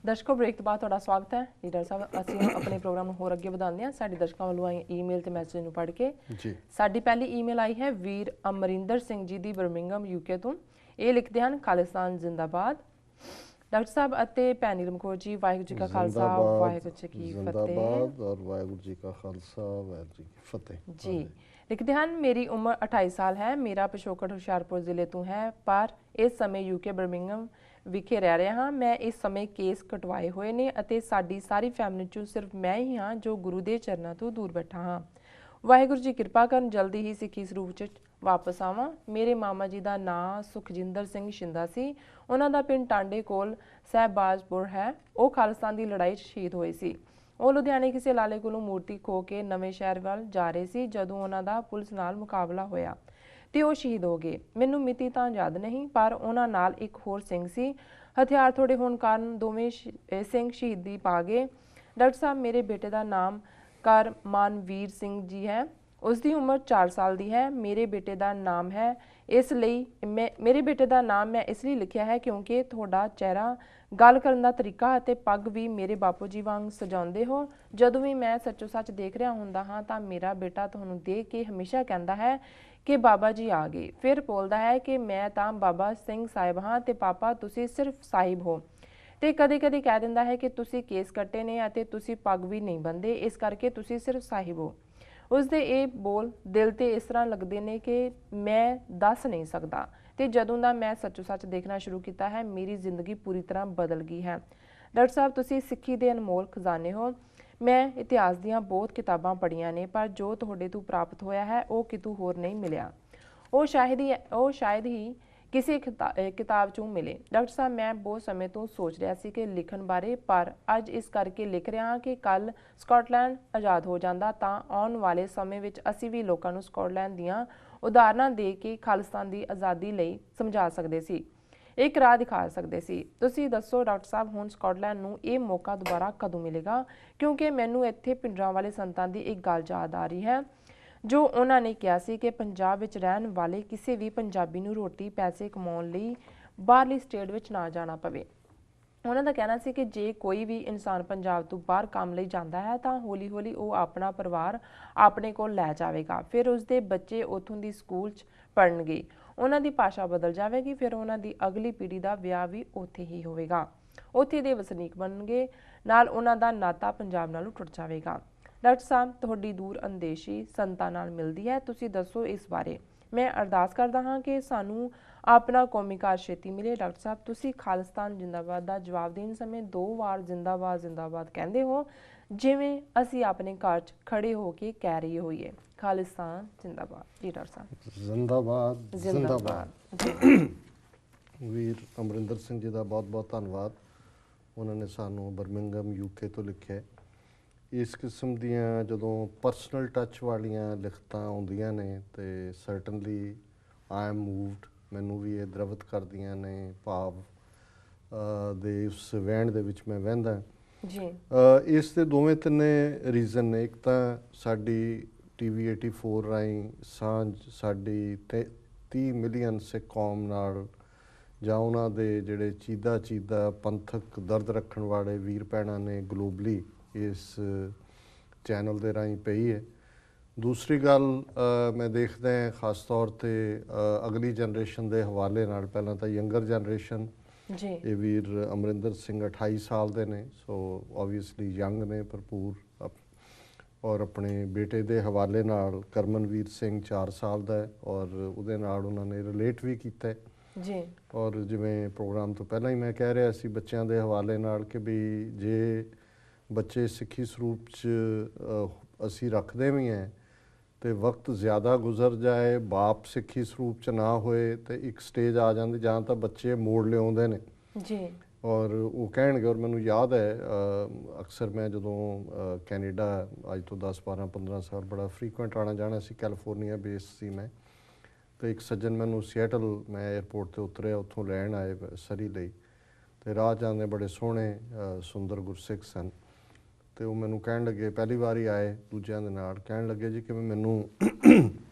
ਦਰਸ਼ਕੋ break ਤੋਂ ਬਾਅਦ ਤੁਹਾਡਾ ਸਵਾਗਤ ਹੈ। ਲੀਡਰ ਸਾਹਿਬ ਅਸੀਂ ਆਪਣੇ ਪ੍ਰੋਗਰਾਮ ਨੂੰ ਹੋਰ ਅੱਗੇ ਵਧਾਉਂਦੇ ਹਾਂ। ਸਾਡੇ ਦਰਸ਼ਕਾਂ ਵੱਲੋਂ ਆਈ ਈਮੇਲ ਤੇ ਮੈਸੇਜ ਨੂੰ ਪੜ੍ਹ ਕੇ ਜੀ ਸਾਡੀ ਪਹਿਲੀ ਈਮੇਲ ਆਈ ਹੈ ਵੀਰ ਅਮਰਿੰਦਰ ਸਿੰਘ ਜੀ ਦੀ ਬਰਮਿੰਗਮ ਯੂਕੇ ਤੋਂ। ਇਹ ਲਿਖਦੇ ਹਨ ਖਾਲਿਸਤਾਨ ਜ਼ਿੰਦਾਬਾਦ। ਡਾਕਟਰ ਸਾਹਿਬ ਅਤੇ ਭੈਣ ਨੀਲਮ ਕੌਰ ਜੀ, ਵਾਹਿਗੁਰੂ ਜੀ ਕਾ ਖਾਲਸਾ ਵਾਹਿਗੁਰੂ ਜੀ ਕੀ ਫਤਿਹ। ਜ਼ਿੰਦਾਬਾਦ ਔਰ ਵਾਹਿਗੁਰੂ ਜੀ ਕਾ ਖਾਲਸਾ ਵਾਹਿਗੁਰੂ ਜੀ ਕੀ ਫਤਿਹ ਜੀ। ਲਿਖਦੇ ਹਨ ਮੇਰੀ ਉਮਰ 28 ਸਾਲ ਹੈ। ਮੇਰਾ ਪਿਛੋਕੜ ਹੁਸ਼ਿਆਰਪੁਰ ਜ਼ਿਲ੍ਹੇ ਤੋਂ ਹੈ, ਪਰ ਇਸ ਸਮੇਂ ਯੂਕੇ ਬਰਮਿੰਗਮ ਵਿਖੇ ਰਹਿ ਰਿਹਾ ਹਾਂ। ਮੈਂ ਇਸ ਸਮੇਂ ਕੇਸ ਕਟਵਾਏ ਹੋਏ ਨੇ ਅਤੇ ਸਾਡੀ ਸਾਰੀ ਫੈਮਿਲੀ 'ਚੋਂ ਸਿਰਫ ਮੈਂ ਹੀ ਹਾਂ ਜੋ ਗੁਰੂ ਦੇ ਚਰਨਾਂ ਤੋਂ ਦੂਰ ਬੈਠਾ ਹਾਂ। ਵਾਹਿਗੁਰੂ ਜੀ ਕਿਰਪਾ ਕਰਨ ਜਲਦੀ ਹੀ ਸਿੱਖੀ ਸਰੂਪ 'ਚ ਵਾਪਸ ਆਵਾਂ। ਮੇਰੇ ਮਾਮਾ ਜੀ ਦਾ ਨਾਂ ਸੁਖਜਿੰਦਰ ਸਿੰਘ ਸ਼ਿੰਦਾ ਸੀ। ਉਹਨਾਂ ਦਾ ਪਿੰਡ ਟਾਂਡੇ ਕੋਲ ਸਹਿਬਾਜ਼ਪੁਰ ਹੈ। ਉਹ ਖਾਲਿਸਤਾਨ ਦੀ ਲੜਾਈ 'ਚ ਸ਼ਹੀਦ ਹੋਏ ਸੀ। ਉਹ ਲੁਧਿਆਣੇ ਕਿਸੇ ਲਾਲੇ ਕੋਲੋਂ ਮੂਰਤੀ ਖੋ ਕੇ ਨਵੇਂ ਸ਼ਹਿਰ ਵੱਲ ਜਾ ਰਹੇ ਸੀ ਜਦੋਂ ਉਹਨਾਂ ਦਾ ਪੁਲਿਸ ਨਾਲ ਮੁਕਾਬਲਾ ਹੋਇਆ ਤੇ ਉਹ ਸ਼ਹੀਦ ਹੋ ਗਏ। ਮੈਨੂੰ ਮਿਤੀ ਤਾਂ ਯਾਦ ਨਹੀਂ, ਪਰ ਉਹਨਾਂ ਨਾਲ ਇੱਕ ਹੋਰ ਸਿੰਘ ਸੀ। ਹਥਿਆਰ ਥੋੜੇ ਹੋਣ ਕਾਰਨ ਦੋਵੇਂ ਸਿੰਘ ਸ਼ਹੀਦੀ ਪਾ ਗਏ। ਡਾਕਟਰ ਸਾਹਿਬ, ਮੇਰੇ ਬੇਟੇ ਦਾ ਨਾਮ ਕਰਮਾਨਵੀਰ ਸਿੰਘ ਜੀ ਹੈ। ਉਸ ਦੀ ਉਮਰ 4 ਸਾਲ ਦੀ ਹੈ। ਮੇਰੇ ਬੇਟੇ ਦਾ ਨਾਮ ਇਸ ਲਈ ਲਿਖਿਆ ਹੈ ਕਿਉਂਕਿ ਤੁਹਾਡਾ ਚਿਹਰਾ, ਗੱਲ ਕਰਨ ਦਾ ਤਰੀਕਾ ਅਤੇ ਪੱਗ ਵੀ ਮੇਰੇ ਬਾਪੂ ਜੀ ਵਾਂਗ ਸਜਾਉਂਦੇ ਹੋ। ਜਦੋਂ ਵੀ ਮੈਂ ਸੱਚੋ ਸੱਚ ਦੇਖ ਰਿਹਾ ਹੁੰਦਾ ਹਾਂ ਤਾਂ ਮੇਰਾ ਬੇਟਾ ਤੁਹਾਨੂੰ ਦੇਖ ਕੇ ਹਮੇਸ਼ਾ ਕਹਿੰਦਾ ਹੈ ਕਿ ਬਾਬਾ ਜੀ ਆ ਗਏ। ਫਿਰ ਬੋਲਦਾ ਹੈ ਕਿ ਮੈਂ ਤਾਂ ਬਾਬਾ ਸਿੰਘ ਸਾਹਿਬ ਹਾਂ ਤੇ ਪਾਪਾ ਤੁਸੀਂ ਸਿਰਫ ਸਾਹਿਬ ਹੋ। ਤੇ ਕਦੇ ਕਦੇ ਕਹਿ ਦਿੰਦਾ ਹੈ ਕਿ ਤੁਸੀਂ ਕੇਸ ਕੱਟੇ ਨੇ ਅਤੇ ਤੁਸੀਂ ਪੱਗ ਵੀ ਨਹੀਂ ਬੰਨ੍ਹਦੇ, ਇਸ ਕਰਕੇ ਤੁਸੀਂ ਸਿਰਫ ਸਾਹਿਬ ਹੋ। ਉਸ ਦੇ ਇਹ ਬੋਲ ਦਿਲ ਤੇ ਇਸ ਤਰ੍ਹਾਂ ਲੱਗਦੇ ਨੇ ਕਿ ਮੈਂ ਦੱਸ ਨਹੀਂ ਸਕਦਾ। ਤੇ ਜਦੋਂ ਦਾ ਮੈਂ ਸੱਚੋ ਸੱਚ ਦੇਖਣਾ ਸ਼ੁਰੂ ਕੀਤਾ ਹੈ, ਮੇਰੀ ਜ਼ਿੰਦਗੀ ਪੂਰੀ ਤਰ੍ਹਾਂ ਬਦਲ ਗਈ ਹੈ। ਡਾਕਟਰ ਸਾਹਿਬ, ਤੁਸੀਂ ਸਿੱਖੀ ਦੇ ਅਨਮੋਲ ਖਜ਼ਾਨੇ ਹੋ। ਮੈਂ ਇਤਿਹਾਸ ਦੀਆਂ ਬਹੁਤ ਕਿਤਾਬਾਂ ਪੜ੍ਹੀਆਂ ਨੇ, ਪਰ ਜੋ ਤੁਹਾਡੇ ਤੋਂ ਪ੍ਰਾਪਤ ਹੋਇਆ ਹੈ ਉਹ ਕਿਤੋਂ ਹੋਰ ਨਹੀਂ ਮਿਲਿਆ। ਉਹ ਸ਼ਾਇਦ ਹੀ ਕਿਸੇ ਕਿਤਾਬ 'ਚੋਂ ਮਿਲੇ। ਡਾਕਟਰ ਸਾਹਿਬ, ਮੈਂ ਬਹੁਤ ਸਮੇਂ ਤੋਂ ਸੋਚ ਰਿਹਾ ਸੀ ਕਿ ਲਿਖਣ ਬਾਰੇ, ਪਰ ਅੱਜ ਇਸ ਕਰਕੇ ਲਿਖ ਰਿਹਾ ਹਾਂ ਕਿ ਕੱਲ੍ਹ ਸਕਾਟਲੈਂਡ ਆਜ਼ਾਦ ਹੋ ਜਾਂਦਾ ਤਾਂ ਆਉਣ ਵਾਲੇ ਸਮੇਂ ਵਿੱਚ ਅਸੀਂ ਵੀ ਲੋਕਾਂ ਨੂੰ ਸਕਾਟਲੈਂਡ ਦੀਆਂ ਉਦਾਹਰਨਾਂ ਦੇ ਕੇ ਖਾਲਿਸਤਾਨ ਦੀ ਆਜ਼ਾਦੀ ਲਈ ਸਮਝਾ ਸਕਦੇ ਸੀ, ਇੱਕ ਰਾਹ ਦਿਖਾ ਸਕਦੇ ਸੀ। ਤੁਸੀਂ ਦੱਸੋ ਡਾਕਟਰ ਸਾਹਿਬ, ਹੁਣ ਸਕਾਟਲੈਂਡ ਨੂੰ ਇਹ ਮੌਕਾ ਦੁਬਾਰਾ ਕਦੋਂ ਮਿਲੇਗਾ? ਕਿਉਂਕਿ ਮੈਨੂੰ ਇੱਥੇ ਪਿੰਡਰਾਂ ਵਾਲੇ ਸੰਤਾਂ ਦੀ ਇੱਕ ਗੱਲ ਯਾਦ ਆ ਰਹੀ ਹੈ ਜੋ ਉਹਨਾਂ ਨੇ ਕਿਹਾ ਸੀ ਕਿ ਪੰਜਾਬ ਵਿੱਚ ਰਹਿਣ ਵਾਲੇ ਕਿਸੇ ਵੀ ਪੰਜਾਬੀ ਨੂੰ ਰੋਟੀ ਪੈਸੇ ਕਮਾਉਣ ਲਈ ਬਾਹਰਲੀ ਸਟੇਟ ਵਿੱਚ ਨਾ ਜਾਣਾ ਪਵੇ। ਉਹਨਾਂ ਦਾ ਕਹਿਣਾ ਸੀ ਕਿ ਜੇ ਕੋਈ ਵੀ ਇਨਸਾਨ ਪੰਜਾਬ ਤੋਂ ਬਾਹਰ ਕੰਮ ਲਈ ਜਾਂਦਾ ਹੈ ਤਾਂ ਹੌਲੀ ਹੌਲੀ ਉਹ ਆਪਣਾ ਪਰਿਵਾਰ ਆਪਣੇ ਕੋਲ ਲੈ ਜਾਵੇਗਾ। ਫਿਰ ਉਸਦੇ ਬੱਚੇ ਉੱਥੋਂ ਦੀ ਸਕੂਲ 'ਚ ਪੜ੍ਹਨਗੇ, ਉਹਨਾਂ ਦੀ ਭਾਸ਼ਾ ਬਦਲ ਜਾਵੇਗੀ, ਫਿਰ ਉਹਨਾਂ ਦੀ ਅਗਲੀ ਪੀੜ੍ਹੀ ਦਾ ਵਿਆਹ ਵੀ ਉੱਥੇ ਹੀ ਹੋਵੇਗਾ, ਉੱਥੇ ਦੇ ਵਸਨੀਕ ਬਣਨਗੇ, ਨਾਲ ਉਹਨਾਂ ਦਾ ਨਾਤਾ ਪੰਜਾਬ ਨਾਲੋਂ ਟੁੱਟ ਜਾਵੇਗਾ। ਡਾਕਟਰ ਸਾਹਿਬ, ਤੁਹਾਡੀ ਦੂਰ ਅੰਦੇਸ਼ੀ ਸੰਤਾਂ ਨਾਲ ਮਿਲਦੀ ਹੈ, ਤੁਸੀਂ ਦੱਸੋ ਇਸ ਬਾਰੇ। ਮੈਂ ਅਰਦਾਸ ਕਰਦਾ ਹਾਂ ਕਿ ਸਾਨੂੰ ਆਪਣਾ ਕੌਮੀ ਘਰ ਛੇਤੀ ਮਿਲੇ। ਡਾਕਟਰ ਸਾਹਿਬ, ਤੁਸੀਂ ਖਾਲਿਸਤਾਨ ਜਿੰਦਾਬਾਦ ਦਾ ਜਵਾਬ ਦੇਣ ਸਮੇਂ 2 ਵਾਰ ਜ਼ਿੰਦਾਬਾਦ ਜ਼ਿੰਦਾਬਾਦ ਕਹਿੰਦੇ ਹੋ, ਜਿਵੇਂ ਅਸੀਂ ਆਪਣੇ ਘਰ 'ਚ ਖੜੇ ਹੋ ਕੇ ਕਹਿ ਰਹੇ ਹੋਈਏ ਖਾਲਿਸਤਾਨ ਜਿੰਦਾਬਾਦ। ਜੀ ਡਾਕਟਰ ਸਾਹਿਬ। ਜ਼ਿੰਦਾਬਾਦ ਜ਼ਿੰਦਾਬਾਦ। ਵੀਰ ਅਮਰਿੰਦਰ ਸਿੰਘ ਜੀ ਦਾ ਬਹੁਤ ਬਹੁਤ ਧੰਨਵਾਦ। ਉਹਨਾਂ ਨੇ ਸਾਨੂੰ ਬਰਮਿੰਗਮ ਯੂਕੇ ਤੋਂ ਲਿਖਿਆ। ਇਸ ਕਿਸਮ ਦੀਆਂ ਜਦੋਂ ਪਰਸਨਲ ਟੱਚ ਵਾਲੀਆਂ ਲਿਖਤਾਂ ਆਉਂਦੀਆਂ ਨੇ ਤੇ ਸਰਟਨਲੀ ਆਈ ਐਮ ਮੂਵਡ, ਮੈਨੂੰ ਵੀ ਇਹ ਦਰਵਤ ਕਰਦੀਆਂ ਨੇ, ਭਾਵ ਦੇ ਉਸ ਵਹਿਣ ਦੇ ਵਿੱਚ ਮੈਂ ਵਹਿੰਦਾ ਜੀ। ਇਸ ਦੇ ਦੋਵੇਂ ਤਿੰਨੇ ਰੀਜ਼ਨ ਨੇ। ਇੱਕ ਤਾਂ ਸਾਡੀ TV 84 ਰਾਹੀਂ ਸਾਂਝ ਸਾਡੀ 30 ਮਿਲੀਅਨ ਸਿੱਖ ਕੌਮ ਨਾਲ, ਜਾਂ ਉਹਨਾਂ ਦੇ ਜਿਹੜੇ ਚੀਦਾ ਪੰਥਕ ਦਰਦ ਰੱਖਣ ਵਾਲੇ ਵੀਰ ਭੈਣਾਂ ਨੇ ਗਲੋਬਲੀ ਇਸ ਚੈਨਲ ਦੇ ਰਾਹੀਂ ਪਈ ਹੈ। ਦੂਸਰੀ ਗੱਲ ਮੈਂ ਦੇਖਦਾ ਖਾਸ ਤੌਰ 'ਤੇ ਅਗਲੀ ਜਨਰੇਸ਼ਨ ਦੇ ਹਵਾਲੇ ਨਾਲ, ਪਹਿਲਾਂ ਤਾਂ ਯੰਗਰ ਜਨਰੇਸ਼ਨ ਜੀ। ਇਹ ਵੀਰ ਅਮਰਿੰਦਰ ਸਿੰਘ 28 ਸਾਲ ਦੇ ਨੇ, ਸੋ ਓਬਵੀਅਸਲੀ ਯੰਗ ਨੇ ਭਰਪੂਰ, ਔਰ ਆਪਣੇ ਬੇਟੇ ਦੇ ਹਵਾਲੇ ਨਾਲ ਕਰਮਨਵੀਰ ਸਿੰਘ 4 ਸਾਲ ਦਾ ਹੈ, ਔਰ ਉਹਦੇ ਨਾਲ ਉਹਨਾਂ ਨੇ ਰਿਲੇਟ ਵੀ ਕੀਤਾ ਜੀ। ਔਰ ਜਿਵੇਂ ਪ੍ਰੋਗਰਾਮ ਤੋਂ ਪਹਿਲਾਂ ਹੀ ਮੈਂ ਕਹਿ ਰਿਹਾ ਸੀ ਬੱਚਿਆਂ ਦੇ ਹਵਾਲੇ ਨਾਲ ਕਿ ਵੀ ਜੇ ਬੱਚੇ ਸਿੱਖੀ ਸਰੂਪ 'ਚ ਅਸੀਂ ਰੱਖਦੇ ਵੀ ਹਾਂ ਅਤੇ ਵਕਤ ਜ਼ਿਆਦਾ ਗੁਜ਼ਰ ਜਾਏ, ਬਾਪ ਸਿੱਖੀ ਸਰੂਪ 'ਚ ਨਾ ਹੋਏ ਅਤੇ ਇੱਕ ਸਟੇਜ ਆ ਜਾਂਦੀ ਜਾਂ ਤਾਂ ਬੱਚੇ ਮੋੜ ਲਿਆਉਂਦੇ ਨੇ ਜੀ। ਔਰ ਉਹ ਕਹਿਣਗੇ, ਔਰ ਮੈਨੂੰ ਯਾਦ ਹੈ ਅਕਸਰ ਮੈਂ ਜਦੋਂ ਕੈਨੇਡਾ ਅੱਜ ਤੋਂ 10 12 15 ਸਾਲ ਬੜਾ ਫਰੀਕੁਐਂਟ ਆਉਣਾ ਜਾਣਾ ਸੀ, ਕੈਲੀਫੋਰਨੀਆ ਬੇਸ ਸੀ ਮੈਂ, ਅਤੇ ਇੱਕ ਸੱਜਣ ਮੈਨੂੰ ਸੀਐਟਲ, ਮੈਂ ਏਅਰਪੋਰਟ 'ਤੇ ਉਤਰਿਆ, ਉੱਥੋਂ ਲੈਣ ਆਏ ਸਰੀ ਲਈ, ਅਤੇ ਰਾਹ ਜਾਂਦੇ ਬੜੇ ਸੋਹਣੇ ਸੁੰਦਰ ਗੁਰਸਿੱਖ ਸਨ, ਅਤੇ ਉਹ ਮੈਨੂੰ ਕਹਿਣ ਲੱਗੇ, ਪਹਿਲੀ ਵਾਰ ਹੀ ਆਏ ਦੂਜਿਆਂ ਦੇ ਨਾਲ, ਕਹਿਣ ਲੱਗੇ ਜੀ ਕਿ ਮੈਨੂੰ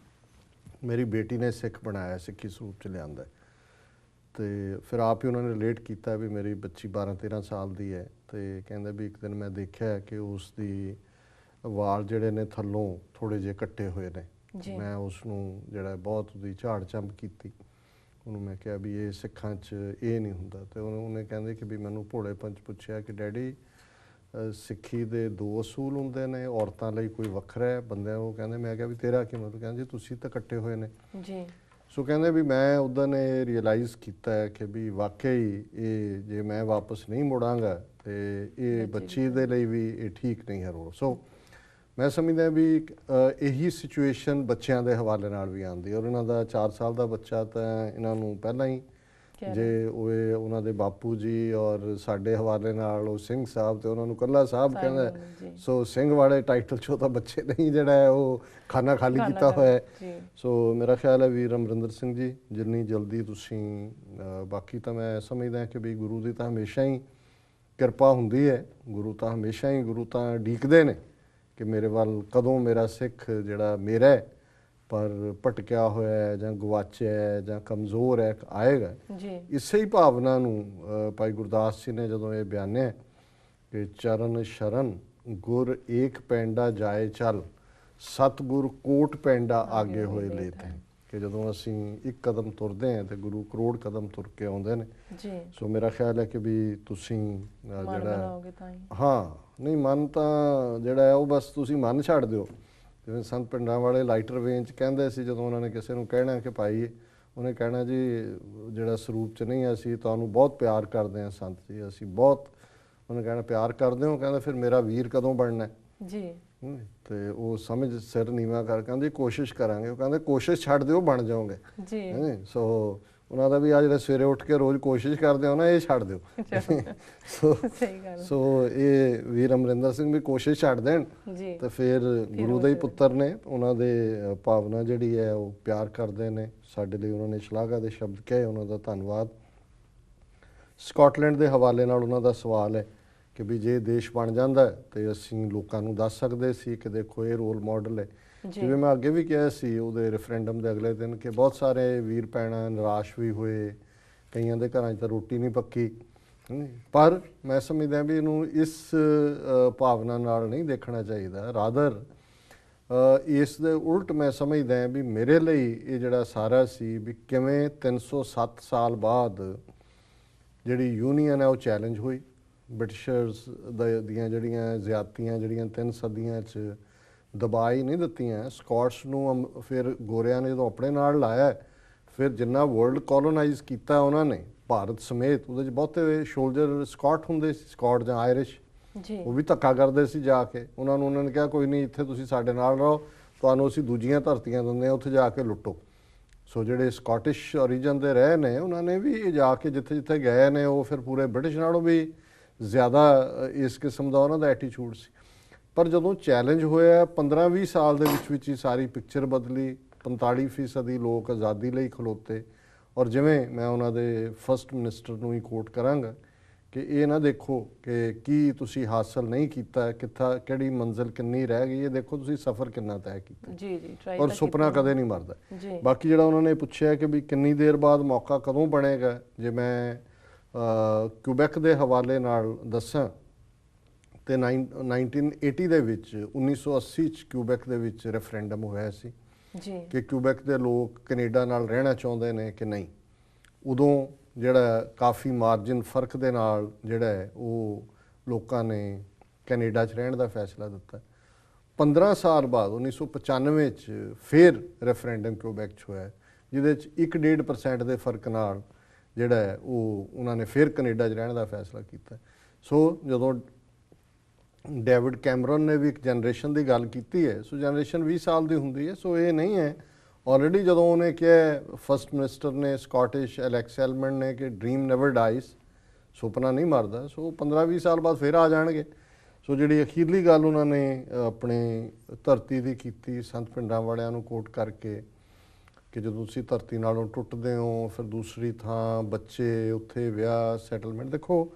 ਮੇਰੀ ਬੇਟੀ ਨੇ ਸਿੱਖ ਬਣਾਇਆ, ਸਿੱਖੀ ਸਰੂਪ 'ਚ ਲਿਆਂਦਾ। ਅਤੇ ਫਿਰ ਆਪ ਹੀ ਉਹਨਾਂ ਨੇ ਰਿਲੇਟ ਕੀਤਾ ਵੀ ਮੇਰੀ ਬੱਚੀ 12 13 ਸਾਲ ਦੀ ਹੈ, ਤੇ ਕਹਿੰਦੇ ਵੀ ਇੱਕ ਦਿਨ ਮੈਂ ਦੇਖਿਆ ਕਿ ਉਸ ਦੀ ਵਾਲ ਜਿਹੜੇ ਨੇ ਥੱਲੋਂ ਥੋੜ੍ਹੇ ਜਿਹੇ ਕੱਟੇ ਹੋਏ ਨੇ। ਜੀ ਮੈਂ ਉਸ ਨੂੰ ਜਿਹੜਾ ਬਹੁਤ ਉਹਦੀ ਝਾੜ ਝੰਬ ਕੀਤੀ। ਉਹਨੂੰ ਮੈਂ ਕਿਹਾ ਵੀ ਇਹ ਸਿੱਖਾਂ 'ਚ ਇਹ ਨਹੀਂ ਹੁੰਦਾ। ਤੇ ਉਹਨੇ ਕਹਿੰਦੇ ਕਿ ਵੀ ਮੈਨੂੰ ਭੋਲੇ ਪੰਚ ਪੁੱਛਿਆ ਕਿ ਡੈਡੀ ਸਿੱਖੀ ਦੇ ਦੋ ਅਸੂਲ ਹੁੰਦੇ ਨੇ, ਔਰਤਾਂ ਲਈ ਕੋਈ ਵੱਖਰਾ ਹੈ, ਬੰਦਿਆਂ ਉਹ ਕਹਿੰਦੇ। ਮੈਂ ਕਿਹਾ ਵੀ ਤੇਰਾ ਕੀ ਮਤਲਬ? ਕਹਿੰਦੇ ਜੀ ਤੁਸੀਂ ਤਾਂ ਕੱਟੇ ਹੋਏ ਨੇ। ਜੀ ਸੋ ਕਹਿੰਦੇ ਵੀ ਮੈਂ ਉਦੋਂ ਇਹ ਰਿਅਲਾਈਜ਼ ਕੀਤਾ ਹੈ ਕਿ ਵੀ ਵਾਕਈ ਇਹ ਜੇ ਮੈਂ ਵਾਪਸ ਨਹੀਂ ਮੁੜਾਂਗਾ ਤੇ ਇਹ ਬੱਚੀ ਦੇ ਲਈ ਵੀ ਇਹ ਠੀਕ ਨਹੀਂ ਹੈ ਰੋਲ। ਸੋ ਮੈਂ ਸਮਝਦਾ ਵੀ ਇਹੀ ਸਿਚੁਏਸ਼ਨ ਬੱਚਿਆਂ ਦੇ ਹਵਾਲੇ ਨਾਲ ਵੀ ਆਉਂਦੀ। ਔਰ ਇਹਨਾਂ ਦਾ 4 ਸਾਲ ਦਾ ਬੱਚਾ ਤਾਂ ਇਹਨਾਂ ਨੂੰ ਪਹਿਲਾਂ ਹੀ ਜੇ ਉਹਨਾਂ ਦੇ ਬਾਪੂ ਜੀ ਔਰ ਸਾਡੇ ਹਵਾਲੇ ਨਾਲ ਉਹ ਸਿੰਘ ਸਾਹਿਬ ਤੇ ਉਹਨਾਂ ਨੂੰ ਕੱਲਾ ਸਾਹਿਬ ਕਹਿੰਦਾ। ਸੋ ਸਿੰਘ ਵਾਲੇ ਟਾਈਟਲ 'ਚੋਂ ਤਾਂ ਬੱਚੇ ਨਹੀਂ ਜਿਹੜਾ ਹੈ ਉਹ ਖਾਨਾ ਖਾਲੀ ਕੀਤਾ ਹੋਇਆ ਹੈ। ਸੋ ਮੇਰਾ ਖਿਆਲ ਹੈ ਵੀਰ ਅਮਰਿੰਦਰ ਸਿੰਘ ਜੀ ਜਿੰਨੀ ਜਲਦੀ ਤੁਸੀਂ ਬਾਕੀ ਤਾਂ ਮੈਂ ਸਮਝਦਾ ਕਿ ਵੀ ਗੁਰੂ ਦੀ ਤਾਂ ਹਮੇਸ਼ਾ ਹੀ ਕਿਰਪਾ ਹੁੰਦੀ ਹੈ। ਗੁਰੂ ਤਾਂ ਹਮੇਸ਼ਾ ਹੀ ਗੁਰੂ ਤਾਂ ਉਡੀਕਦੇ ਨੇ ਕਿ ਮੇਰੇ ਵੱਲ ਕਦੋਂ ਮੇਰਾ ਸਿੱਖ ਜਿਹੜਾ ਮੇਰਾ ਹੈ ਪਰ ਭਟਕਿਆ ਹੋਇਆ ਹੈ ਜਾਂ ਗਵਾਚਿਆ ਹੈ ਜਾਂ ਕਮਜ਼ੋਰ ਹੈ ਆਏਗਾ। ਇਸੇ ਹੀ ਭਾਵਨਾ ਨੂੰ ਭਾਈ ਗੁਰਦਾਸ ਜੀ ਨੇ ਜਦੋਂ ਇਹ ਬਿਆਨਿਆ ਕਿ ਚਰਨ ਸ਼ਰਨ ਗੁਰ ਏਕ ਪੈਂਡਾ ਜਾਏ ਚੱਲ, ਸਤਿਗੁਰ ਕੋਟ ਪੈਂਡਾ ਆਗੇ ਹੋਏ ਲੇਤ ਹੈ। ਕਿ ਜਦੋਂ ਅਸੀਂ ਇੱਕ ਕਦਮ ਤੁਰਦੇ ਹਾਂ ਤੇ ਗੁਰੂ ਕਰੋੜ ਕਦਮ ਤੁਰ ਕੇ ਆਉਂਦੇ ਨੇ। ਸੋ ਮੇਰਾ ਖਿਆਲ ਹੈ ਕਿ ਵੀ ਤੁਸੀਂ ਜਿਹੜਾ ਹਾਂ ਨਹੀਂ ਮਨ ਤਾਂ ਜਿਹੜਾ ਹੈ ਉਹ ਬਸ ਤੁਸੀਂ ਮਨ ਛੱਡ ਦਿਓ। ਜਿਵੇਂ ਸੰਤ ਪਿੰਡਾਂ ਵਾਲੇ ਲਾਈਟਰ ਵੇਨ 'ਚ ਕਹਿੰਦੇ ਸੀ ਜਦੋਂ ਉਹਨਾਂ ਨੇ ਕਿਸੇ ਨੂੰ ਕਹਿਣਾ ਕਿ ਭਾਈ ਉਹਨੇ ਕਹਿਣਾ ਜੀ ਜਿਹੜਾ ਸਰੂਪ 'ਚ ਨਹੀਂ ਅਸੀਂ ਤੁਹਾਨੂੰ ਬਹੁਤ ਪਿਆਰ ਕਰਦੇ ਹਾਂ ਸੰਤ ਜੀ, ਅਸੀਂ ਬਹੁਤ ਉਹਨੇ ਕਹਿਣਾ ਪਿਆਰ ਕਰਦੇ ਹੋ। ਕਹਿੰਦਾ ਫਿਰ ਮੇਰਾ ਵੀਰ ਕਦੋਂ ਬਣਨਾ ਜੀ? ਤੇ ਉਹ ਸਮਝ ਸਿਰ ਨੀਵਾਂ ਕਰ ਕਹਿੰਦੇ ਕੋਸ਼ਿਸ਼ ਕਰਾਂਗੇ। ਉਹ ਕਹਿੰਦੇ ਕੋਸ਼ਿਸ਼ ਛੱਡ ਦਿਓ ਬਣ ਜਾਓਗੇ ਜੀ। ਸੋ ਉਹਨਾਂ ਦਾ ਵੀ ਆ ਜਿਹੜਾ ਸਵੇਰੇ ਉੱਠ ਕੇ ਰੋਜ਼ ਕੋਸ਼ਿਸ਼ ਕਰਦੇ ਹੋ ਨਾ ਇਹ ਛੱਡ ਦਿਓ। ਸੋ ਇਹ ਵੀਰ ਅਮਰਿੰਦਰ ਸਿੰਘ ਵੀ ਕੋਸ਼ਿਸ਼ ਛੱਡ ਦੇਣ ਤੇ ਫਿਰ ਗੁਰੂ ਦੇ ਹੀ ਪੁੱਤਰ ਨੇ। ਉਹਨਾਂ ਦੇ ਭਾਵਨਾ ਜਿਹੜੀ ਹੈ ਉਹ ਪਿਆਰ ਕਰਦੇ ਨੇ ਸਾਡੇ ਲਈ। ਉਹਨਾਂ ਨੇ ਸ਼ਲਾਘਾ ਦੇ ਸ਼ਬਦ ਕਹੇ, ਉਹਨਾਂ ਦਾ ਧੰਨਵਾਦ। ਸਕਾਟਲੈਂਡ ਦੇ ਹਵਾਲੇ ਨਾਲ ਉਹਨਾਂ ਦਾ ਸਵਾਲ ਹੈ ਕਿ ਵੀ ਜੇ ਦੇਸ਼ ਬਣ ਜਾਂਦਾ ਤੇ ਅਸੀਂ ਲੋਕਾਂ ਨੂੰ ਦੱਸ ਸਕਦੇ ਸੀ ਕਿ ਦੇਖੋ ਇਹ ਰੋਲ ਮਾਡਲ ਹੈ। ਜਿਵੇਂ ਮੈਂ ਅੱਗੇ ਵੀ ਕਿਹਾ ਸੀ ਉਹਦੇ ਰੈਫਰੈਂਡਮ ਦੇ ਅਗਲੇ ਦਿਨ ਕਿ ਬਹੁਤ ਸਾਰੇ ਵੀਰ ਭੈਣਾਂ ਨਿਰਾਸ਼ ਵੀ ਹੋਏ, ਕਈਆਂ ਦੇ ਘਰਾਂ 'ਚ ਤਾਂ ਰੋਟੀ ਨਹੀਂ ਪੱਕੀ। ਪਰ ਮੈਂ ਸਮਝਦਾ ਵੀ ਇਹਨੂੰ ਇਸ ਭਾਵਨਾ ਨਾਲ ਨਹੀਂ ਦੇਖਣਾ ਚਾਹੀਦਾ। ਰਾਦਰ ਇਸ ਦੇ ਉਲਟ ਮੈਂ ਸਮਝਦਾ ਵੀ ਮੇਰੇ ਲਈ ਇਹ ਜਿਹੜਾ ਸਾਰਾ ਸੀ ਵੀ ਕਿਵੇਂ 307 ਸਾਲ ਬਾਅਦ ਜਿਹੜੀ ਯੂਨੀਅਨ ਹੈ ਉਹ ਚੈਲੰਜ ਹੋਈ। ਬ੍ਰਿਟਿਸ਼ਰਸ ਦੀਆਂ ਜਿਹੜੀਆਂ ਜ਼ਿਆਦਤੀਆਂ ਜਿਹੜੀਆਂ 3 ਸਦੀਆਂ 'ਚ ਦਬਾਈ ਨਹੀਂ ਦਿੱਤੀਆਂ ਸਕਾਟਸ ਨੂੰ, ਫਿਰ ਗੋਰਿਆਂ ਨੇ ਜਦੋਂ ਆਪਣੇ ਨਾਲ ਲਾਇਆ ਫਿਰ ਜਿੰਨਾ ਵਰਲਡ ਕੋਲੋਨਾਈਜ਼ ਕੀਤਾ ਉਹਨਾਂ ਨੇ ਭਾਰਤ ਸਮੇਤ ਉਹਦੇ 'ਚ ਬਹੁਤੇ ਸ਼ੋਲਜਰ ਸਕਾਟ ਹੁੰਦੇ ਸੀ, ਸਕਾਟ ਜਾਂ ਆਇਰਿਸ਼। ਉਹ ਵੀ ਧੱਕਾ ਕਰਦੇ ਸੀ ਜਾ ਕੇ ਉਹਨਾਂ ਨੇ ਕਿਹਾ ਕੋਈ ਨਹੀਂ ਇੱਥੇ ਤੁਸੀਂ ਸਾਡੇ ਨਾਲ ਰਹੋ, ਤੁਹਾਨੂੰ ਅਸੀਂ ਦੂਜੀਆਂ ਧਰਤੀਆਂ ਦਿੰਦੇ ਹਾਂ, ਉੱਥੇ ਜਾ ਕੇ ਲੁੱਟੋ। ਸੋ ਜਿਹੜੇ ਸਕਾਟਿਸ਼ ਓਰੀਜਨ ਦੇ ਰਹੇ ਨੇ ਉਹਨਾਂ ਨੇ ਵੀ ਜਾ ਕੇ ਜਿੱਥੇ ਜਿੱਥੇ ਗਏ ਨੇ ਉਹ ਫਿਰ ਪੂਰੇ ਬ੍ਰਿਟਿਸ਼ ਨਾਲੋਂ ਵੀ ਜ਼ਿਆਦਾ ਇਸ ਕਿਸਮ ਦਾ ਉਹਨਾਂ ਦਾ ਐਟੀਟਿਊਡ ਸੀ। ਪਰ ਜਦੋਂ ਚੈਲੰਜ ਹੋਇਆ 15-20 ਸਾਲ ਦੇ ਵਿੱਚ ਹੀ ਸਾਰੀ ਪਿਕਚਰ ਬਦਲੀ। 45% ਲੋਕ ਆਜ਼ਾਦੀ ਲਈ ਖਲੋਤੇ। ਔਰ ਜਿਵੇਂ ਮੈਂ ਉਹਨਾਂ ਦੇ ਫਸਟ ਮਿਨਿਸਟਰ ਨੂੰ ਹੀ ਕੋਟ ਕਰਾਂਗਾ ਕਿ ਇਹ ਨਾ ਦੇਖੋ ਕਿ ਕੀ ਤੁਸੀਂ ਹਾਸਲ ਨਹੀਂ ਕੀਤਾ, ਕਿਹੜੀ ਮੰਜ਼ਿਲ ਕਿੰਨੀ ਰਹਿ ਗਈ, ਇਹ ਦੇਖੋ ਤੁਸੀਂ ਸਫ਼ਰ ਕਿੰਨਾ ਤੈਅ ਕੀਤਾ। ਔਰ ਸੁਪਨਾ ਕਦੇ ਨਹੀਂ ਮਰਦਾ। ਬਾਕੀ ਜਿਹੜਾ ਉਹਨਾਂ ਨੇ ਪੁੱਛਿਆ ਕਿ ਵੀ ਕਿੰਨੀ ਦੇਰ ਬਾਅਦ ਮੌਕਾ ਕਦੋਂ ਬਣੇਗਾ, ਜੇ ਮੈਂ ਕਿਊਬੈਕ ਦੇ ਹਵਾਲੇ ਨਾਲ ਦੱਸਾਂ ਤੇ 1980 ਦੇ ਵਿੱਚ 1980 'ਚ ਕਿਊਬੈਕ ਦੇ ਵਿੱਚ ਰੈਫਰੈਂਡਮ ਹੋਇਆ ਸੀ ਕਿ ਕਿਊਬੈਕ ਦੇ ਲੋਕ ਕੈਨੇਡਾ ਨਾਲ ਰਹਿਣਾ ਚਾਹੁੰਦੇ ਨੇ ਕਿ ਨਹੀਂ। ਉਦੋਂ ਜਿਹੜਾ ਕਾਫੀ ਮਾਰਜਨ ਫਰਕ ਦੇ ਨਾਲ ਜਿਹੜਾ ਹੈ ਉਹ ਲੋਕਾਂ ਨੇ ਕੈਨੇਡਾ 'ਚ ਰਹਿਣ ਦਾ ਫੈਸਲਾ ਦਿੱਤਾ। 15 ਸਾਲ ਬਾਅਦ 1995 'ਚ ਫਿਰ ਰੈਫਰੈਂਡਮ ਕਿਊਬੈਕ 'ਚ ਹੋਇਆ ਜਿਹਦੇ 'ਚ 1.5% ਦੇ ਫਰਕ ਨਾਲ ਜਿਹੜਾ ਹੈ ਉਹ ਉਹਨਾਂ ਨੇ ਫਿਰ ਕੈਨੇਡਾ 'ਚ ਰਹਿਣ ਦਾ ਫੈਸਲਾ ਕੀਤਾ। ਸੋ ਜਦੋਂ ਡੇਵਿਡ ਕੈਮਰਨ ਨੇ ਵੀ ਇੱਕ ਜਨਰੇਸ਼ਨ ਦੀ ਗੱਲ ਕੀਤੀ ਹੈ, ਸੋ ਜਨਰੇਸ਼ਨ 20 ਸਾਲ ਦੀ ਹੁੰਦੀ ਹੈ। ਸੋ ਇਹ ਨਹੀਂ ਹੈ ਆਲਰੇਡੀ ਜਦੋਂ ਉਹਨੇ ਕਿਹਾ ਫਸਟ ਮਿਨਿਸਟਰ ਨੇ ਸਕਾਟਿਸ਼ ਐਲੈਕਸ ਸੈਲਮਨ ਨੇ ਕਿ ਡ੍ਰੀਮ ਨੈਵਰ ਡਾਈਜ਼, ਸੁਪਨਾ ਨਹੀਂ ਮਰਦਾ। ਸੋ 15-20 ਸਾਲ ਬਾਅਦ ਫਿਰ ਆ ਜਾਣਗੇ। ਸੋ ਜਿਹੜੀ ਅਖੀਰਲੀ ਗੱਲ ਉਹਨਾਂ ਨੇ ਆਪਣੇ ਧਰਤੀ ਦੀ ਕੀਤੀ ਸੰਤ ਪਿੰਡਾਂ ਵਾਲਿਆਂ ਨੂੰ ਕੋਟ ਕਰਕੇ ਕਿ ਜਦੋਂ ਤੁਸੀਂ ਧਰਤੀ ਨਾਲੋਂ ਟੁੱਟਦੇ ਹੋ ਫਿਰ ਦੂਸਰੀ ਥਾਂ ਬੱਚੇ ਉੱਥੇ ਵਿਆਹ ਸੈਟਲਮੈਂਟ। ਦੇਖੋ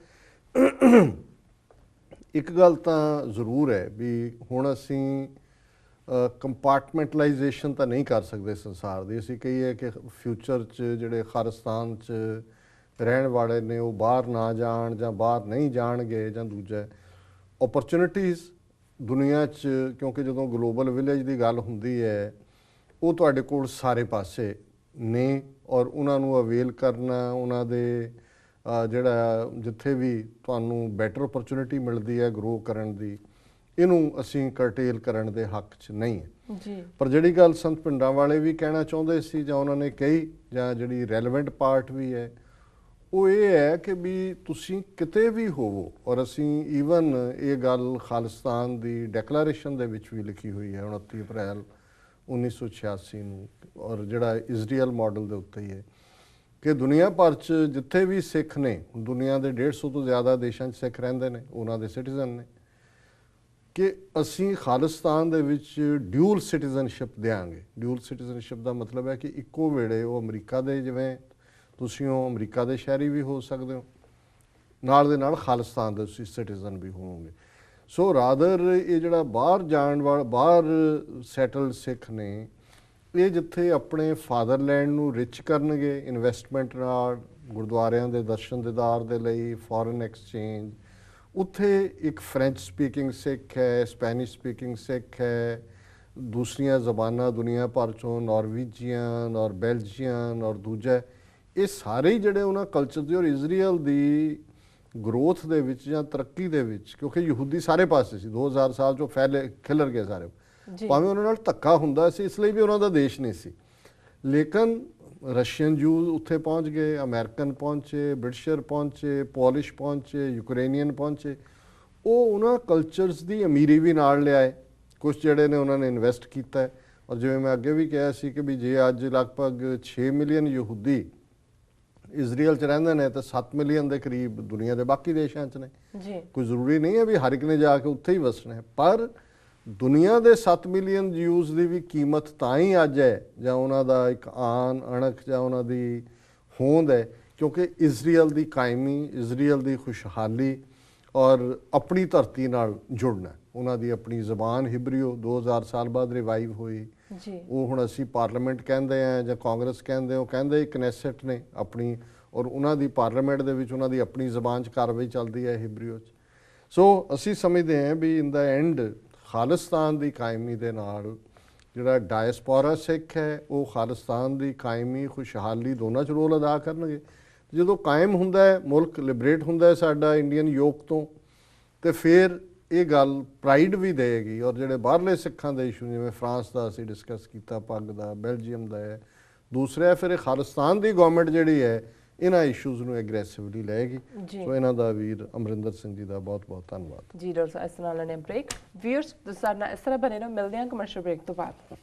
ਇੱਕ ਗੱਲ ਤਾਂ ਜ਼ਰੂਰ ਹੈ ਵੀ ਹੁਣ ਅਸੀਂ ਕੰਪਾਰਟਮੈਂਟਲਾਈਜੇਸ਼ਨ ਤਾਂ ਨਹੀਂ ਕਰ ਸਕਦੇ ਸੰਸਾਰ ਦੀ। ਅਸੀਂ ਕਹੀਏ ਕਿ ਫਿਊਚਰ 'ਚ ਜਿਹੜੇ ਖਾਲਿਸਤਾਨ 'ਚ ਰਹਿਣ ਵਾਲੇ ਨੇ ਉਹ ਬਾਹਰ ਨਾ ਜਾਣ ਜਾਂ ਬਾਹਰ ਨਹੀਂ ਜਾਣਗੇ, ਜਾਂ ਦੂਜਾ ਓਪਰਚੁਨਿਟੀਜ਼ ਦੁਨੀਆ 'ਚ, ਕਿਉਂਕਿ ਜਦੋਂ ਗਲੋਬਲ ਵਿਲੇਜ ਦੀ ਗੱਲ ਹੁੰਦੀ ਹੈ ਉਹ ਤੁਹਾਡੇ ਕੋਲ ਸਾਰੇ ਪਾਸੇ ਨੇ, ਔਰ ਉਹਨਾਂ ਨੂੰ ਅਵੇਲ ਕਰਨਾ, ਉਹਨਾਂ ਦੇ ਜਿਹੜਾ ਜਿੱਥੇ ਵੀ ਤੁਹਾਨੂੰ ਬੈਟਰ ਓਪਰਚੁਨਿਟੀ ਮਿਲਦੀ ਹੈ ਗਰੋ ਕਰਨ ਦੀ, ਇਹਨੂੰ ਅਸੀਂ ਕਰਟੇਲ ਕਰਨ ਦੇ ਹੱਕ 'ਚ ਨਹੀਂ ਹੈ ਜੀ। ਪਰ ਜਿਹੜੀ ਗੱਲ ਸੰਤ ਪਿੰਡਾਂ ਵਾਲੇ ਵੀ ਕਹਿਣਾ ਚਾਹੁੰਦੇ ਸੀ, ਜਾਂ ਉਹਨਾਂ ਨੇ ਕਹੀ, ਜਾਂ ਜਿਹੜੀ ਰੈਲੇਵੈਂਟ ਪਾਰਟ ਵੀ ਹੈ, ਉਹ ਇਹ ਹੈ ਕਿ ਵੀ ਤੁਸੀਂ ਕਿਤੇ ਵੀ ਹੋਵੋ, ਔਰ ਅਸੀਂ ਈਵਨ ਇਹ ਗੱਲ ਖਾਲਿਸਤਾਨ ਦੀ ਡੈਕਲੇਰੇਸ਼ਨ ਦੇ ਵਿੱਚ ਵੀ ਲਿਖੀ ਹੋਈ ਹੈ 29 ਅਪ੍ਰੈਲ 1986 ਨੂੰ, ਔਰ ਜਿਹੜਾ ਇਜ਼ਰਾਈਲ ਮਾਡਲ ਦੇ ਉੱਤੇ ਹੀ ਹੈ ਕਿ ਦੁਨੀਆ ਭਰ 'ਚ ਜਿੱਥੇ ਵੀ ਸਿੱਖ ਨੇ, ਦੁਨੀਆ ਦੇ 150 ਤੋਂ ਜ਼ਿਆਦਾ ਦੇਸ਼ਾਂ 'ਚ ਸਿੱਖ ਰਹਿੰਦੇ ਨੇ, ਉਹਨਾਂ ਦੇ ਸਿਟੀਜ਼ਨ ਨੇ, ਕਿ ਅਸੀਂ ਖਾਲਿਸਤਾਨ ਦੇ ਵਿੱਚ ਡਿਊਲ ਸਿਟੀਜ਼ਨਸ਼ਿਪ ਦਿਆਂਗੇ। ਡਿਊਲ ਸਿਟੀਜ਼ਨਸ਼ਿਪ ਦਾ ਮਤਲਬ ਹੈ ਕਿ ਇੱਕੋ ਵੇਲੇ ਉਹ ਅਮਰੀਕਾ ਦੇ, ਜਿਵੇਂ ਤੁਸੀਂ ਉਹ ਅਮਰੀਕਾ ਦੇ ਸ਼ਹਿਰੀ ਵੀ ਹੋ ਸਕਦੇ ਹੋ, ਨਾਲ ਦੇ ਨਾਲ ਖਾਲਿਸਤਾਨ ਦੇ ਤੁਸੀਂ ਸਿਟੀਜ਼ਨ ਵੀ ਹੋਵੋਗੇ। ਸੋ ਰਾਦਰ ਇਹ ਜਿਹੜਾ ਬਾਹਰ ਜਾਣ ਵਾਲਾ, ਬਾਹਰ ਸੈਟਲਡ ਸਿੱਖ ਨੇ, ਇਹ ਜਿੱਥੇ ਆਪਣੇ ਫਾਦਰਲੈਂਡ ਨੂੰ ਰਿਚ ਕਰਨਗੇ ਇਨਵੈਸਟਮੈਂਟ ਨਾਲ, ਗੁਰਦੁਆਰਿਆਂ ਦੇ ਦਰਸ਼ਨ ਦੀਦਾਰ ਦੇ ਲਈ, ਫੋਰਨ ਐਕਸਚੇਂਜ, ਉੱਥੇ ਇੱਕ ਫ੍ਰੈਂਚ ਸਪੀਕਿੰਗ ਸਿੱਖ ਹੈ, ਸਪੈਨਿਸ਼ ਸਪੀਕਿੰਗ ਸਿੱਖ ਹੈ, ਦੂਸਰੀਆਂ ਜ਼ਬਾਨਾਂ ਦੁਨੀਆ ਭਰ 'ਚੋਂ, ਨਾਰਵੀਜੀਅਨ ਔਰ ਬੈਲਜੀਅਨ ਔਰ ਦੂਜਾ, ਇਹ ਸਾਰੇ ਹੀ ਜਿਹੜੇ ਉਹਨਾਂ ਕਲਚਰ ਦੀ ਔਰ ਇਜ਼ਰਾਈਲ ਦੀ ਗਰੋਥ ਦੇ ਵਿੱਚ ਜਾਂ ਤਰੱਕੀ ਦੇ ਵਿੱਚ, ਕਿਉਂਕਿ ਯਹੂਦੀ ਸਾਰੇ ਪਾਸੇ ਸੀ, 2000 ਸਾਲ 'ਚੋਂ ਫੈਲੇ ਖਿਲਰ ਗਏ ਸਾਰੇ, ਭਾਵੇਂ ਉਹਨਾਂ ਨਾਲ ਧੱਕਾ ਹੁੰਦਾ ਸੀ, ਇਸ ਲਈ ਵੀ ਉਹਨਾਂ ਦਾ ਦੇਸ਼ ਨਹੀਂ ਸੀ, ਲੇਕਿਨ ਰਸ਼ੀਅਨ ਜੂ ਉੱਥੇ ਪਹੁੰਚ ਗਏ, ਅਮਰੀਕਨ ਪਹੁੰਚੇ, ਬ੍ਰਿਟਿਸ਼ਰ ਪਹੁੰਚੇ, ਪੋਲਿਸ਼ ਪਹੁੰਚੇ, ਯੂਕਰੇਨੀਅਨ ਪਹੁੰਚੇ, ਉਹ ਉਹਨਾਂ ਕਲਚਰਸ ਦੀ ਅਮੀਰੀ ਵੀ ਨਾਲ ਲਿਆਏ, ਕੁਛ ਜਿਹੜੇ ਨੇ ਉਹਨਾਂ ਨੇ ਇਨਵੈਸਟ ਕੀਤਾ ਹੈ। ਔਰ ਜਿਵੇਂ ਮੈਂ ਅੱਗੇ ਵੀ ਕਿਹਾ ਸੀ ਕਿ ਵੀ ਜੇ ਅੱਜ ਲਗਭਗ 6 ਮਿਲੀਅਨ ਯਹੂਦੀ ਇਜ਼ਰਾਈਲ 'ਚ ਰਹਿੰਦੇ ਨੇ ਤਾਂ 7 ਮਿਲੀਅਨ ਦੇ ਕਰੀਬ ਦੁਨੀਆ ਦੇ ਬਾਕੀ ਦੇਸ਼ਾਂ 'ਚ ਨੇ ਜੀ। ਕੋਈ ਜ਼ਰੂਰੀ ਨਹੀਂ ਹੈ ਵੀ ਹਰ ਇੱਕ ਨੇ ਜਾ ਕੇ ਉੱਥੇ ਹੀ ਵਸਣਾ ਹੈ, ਪਰ ਦੁਨੀਆ ਦੇ 7 ਮਿਲੀਅਨ ਜਿਊਜ਼ ਦੀ ਵੀ ਕੀਮਤ ਤਾਂ ਹੀ ਅੱਜ ਹੈ, ਜਾਂ ਉਹਨਾਂ ਦਾ ਇੱਕ ਆਨ ਅਣਖ, ਜਾਂ ਉਹਨਾਂ ਦੀ ਹੋਂਦ ਹੈ, ਕਿਉਂਕਿ ਇਜ਼ਰਾਈਲ ਦੀ ਕਾਇਮੀ, ਇਜ਼ਰਾਈਲ ਦੀ ਖੁਸ਼ਹਾਲੀ ਔਰ ਆਪਣੀ ਧਰਤੀ ਨਾਲ ਜੁੜਨਾ। ਉਹਨਾਂ ਦੀ ਆਪਣੀ ਜ਼ਬਾਨ ਹਿਬਰੀਓ 2000 ਸਾਲ ਬਾਅਦ ਰਿਵਾਈਵ ਹੋਈ ਜੀ। ਉਹ ਹੁਣ ਅਸੀਂ ਪਾਰਲੀਮੈਂਟ ਕਹਿੰਦੇ ਆ ਜਾਂ ਕਾਂਗਰਸ ਕਹਿੰਦੇ, ਉਹ ਕਹਿੰਦੇ ਕਨੈਸੈਟ ਨੇ ਆਪਣੀ, ਔਰ ਉਹਨਾਂ ਦੀ ਪਾਰਲੀਮੈਂਟ ਦੇ ਵਿੱਚ ਉਹਨਾਂ ਦੀ ਆਪਣੀ ਜ਼ਬਾਨ 'ਚ ਕਾਰਵਾਈ ਚੱਲਦੀ ਹੈ ਹਿਬਰੀਓ 'ਚ। ਸੋ ਅਸੀਂ ਸਮਝਦੇ ਹਾਂ ਵੀ ਇਨ ਦਾ ਐਂਡ ਖਾਲਿਸਤਾਨ ਦੀ ਕਾਇਮੀ ਦੇ ਨਾਲ ਜਿਹੜਾ ਡਾਇਸਪੋਰਾ ਸਿੱਖ ਹੈ ਉਹ ਖਾਲਿਸਤਾਨ ਦੀ ਕਾਇਮੀ, ਖੁਸ਼ਹਾਲੀ ਦੋਨਾਂ 'ਚ ਰੋਲ ਅਦਾ ਕਰਨਗੇ। ਜਦੋਂ ਕਾਇਮ ਹੁੰਦਾ ਹੈ ਮੁਲਕ, ਲਿਬਰੇਟ ਹੁੰਦਾ ਹੈ ਸਾਡਾ ਇੰਡੀਅਨ ਯੋਕ ਤੋਂ, ਤੇ ਫਿਰ ਇਹ ਗੱਲ ਪ੍ਰਾਈਡ ਵੀ ਦੇਗੀ। ਔਰ ਜਿਹੜੇ ਬਾਹਰਲੇ ਸਿੱਖਾਂ ਦੇ ਇਸ਼ੂ, ਜਿਵੇਂ ਫਰਾਂਸ ਦਾ ਅਸੀਂ ਡਿਸਕਸ ਕੀਤਾ, ਪੱਗ ਦਾ, ਬੈਲਜੀਅਮ ਦਾ ਹੈ, ਦੂਸਰਾ ਫਿਰ ਇਹ ਖਾਲਿਸਤਾਨ ਦੀ ਗਵਰਨਮੈਂਟ ਜਿਹੜੀ ਹੈ ਇਹਨਾਂ ਇਸ਼ੂਜ਼ ਨੂੰ ਐਗਰੈਸਿਵਲੀ ਲਏਗੀ। ਸੋ ਇਹਨਾਂ ਦਾ ਵੀਰ ਅਮਰਿੰਦਰ ਸਿੰਘ ਜੀ ਦਾ ਬਹੁਤ ਬਹੁਤ ਧੰਨਵਾਦ ਜੀ। ਡਾਕਟਰ ਸਾਹਿਬ, ਇਸ ਨਾਲ ਲੈਣੇ ਬ੍ਰੇਕ। ਵੀਅਰਸ, ਤੁਸੀਂ ਸਾਡੇ ਨਾਲ ਇਸ ਤਰ੍ਹਾਂ ਬਣੇ ਰਹੋ, ਮਿਲਦੇ ਹਾਂ ਕਮਰਸ਼ੀਅਲ ਬ੍ਰੇਕ ਤੋਂ ਬਾਅਦ।